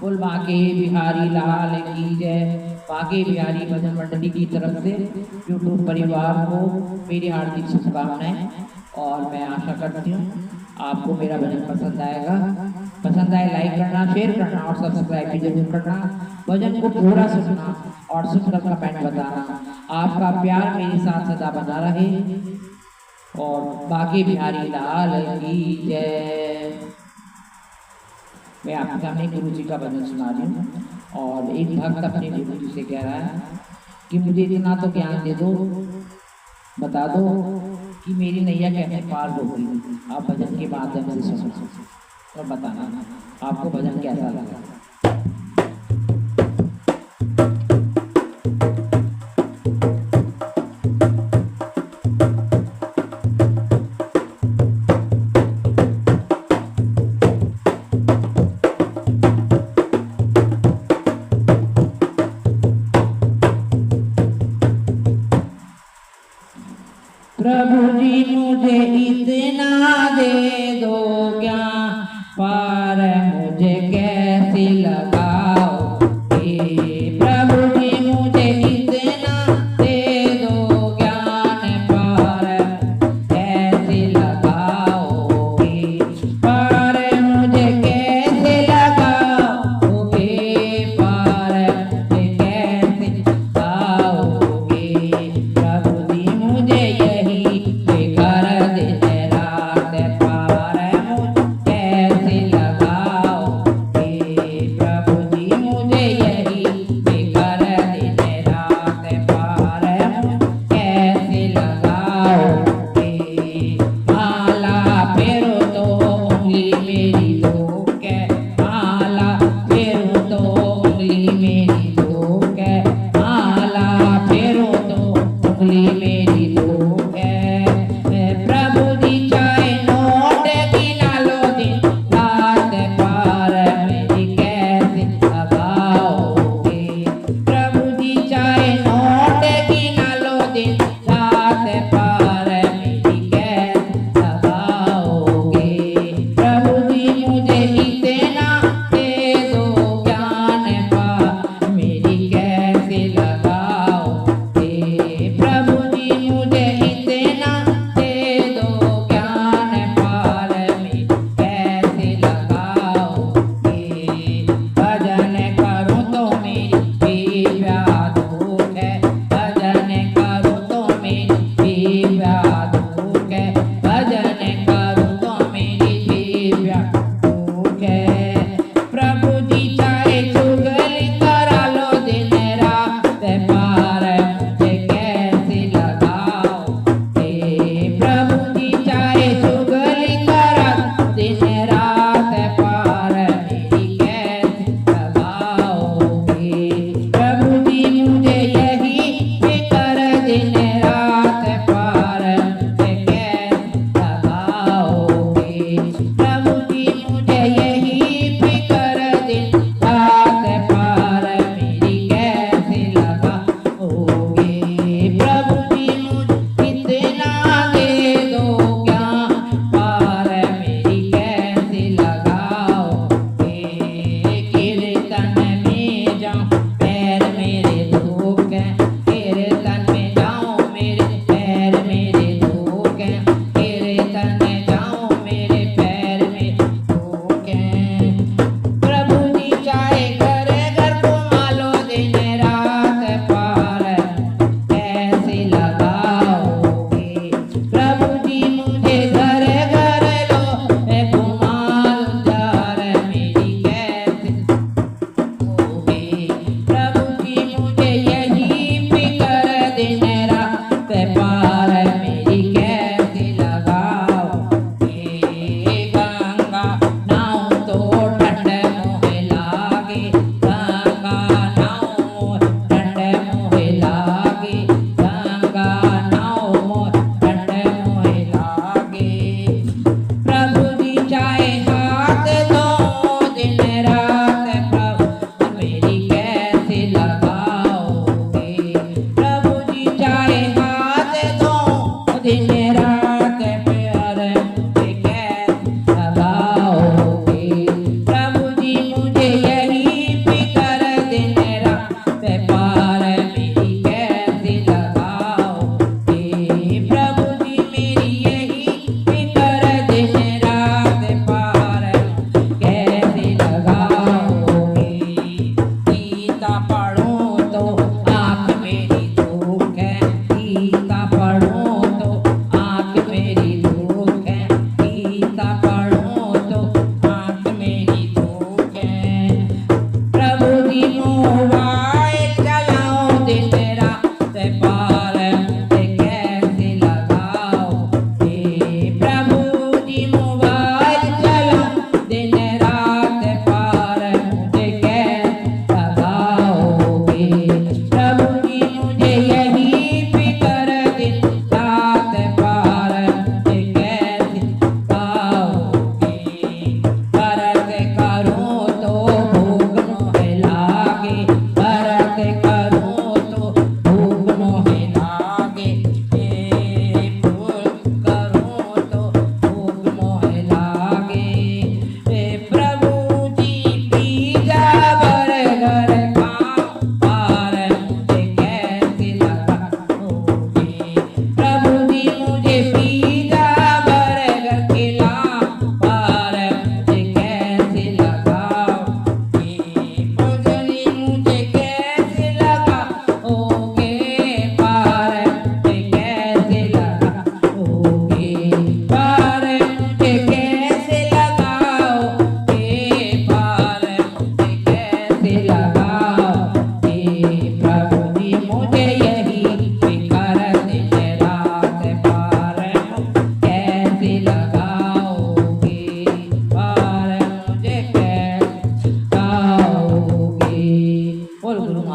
बोल बांके बिहारी लाल की जय। बांके बिहारी भजन मंडली की तरफ से यूट्यूब परिवार को मेरी हार्दिक शुभकामनाएं। और मैं आशा करती हूँ आपको मेरा भजन पसंद आएगा। पसंद आए लाइक करना, शेयर करना और सब्सक्राइब भी जरूर करना। भजन को पूरा सुनना और सुनकर कमेंट बताना। आपका प्यार मेरे साथ सदा बना रहे। और बांके बिहारी लाल की जय। मैं आपके सामने गुरु जी का भजन सुना रही हूँ। और एक भक्त अपने गुरु जी से कह रहा है कि मुझे इतना तो ज्ञान दे दो, बता दो कि मेरी नैया कैसे पार होगी। आप भजन के माध्यम से सुनो और बताना आपको भजन कैसा लगा। प्रभु जी मुझे इतना दे दो ज्ञान, पार मुझे कैसे लगाओगे। प्रभु जी मुझे इतना दे दो ज्ञान, पार कैसे लगाओगे। पार मुझे कैसे लगाओगे, पार मुझे कैसे लगाओगे। प्रभु जी मुझे कैसे लगाओगे।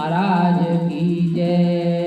महाराज की जय।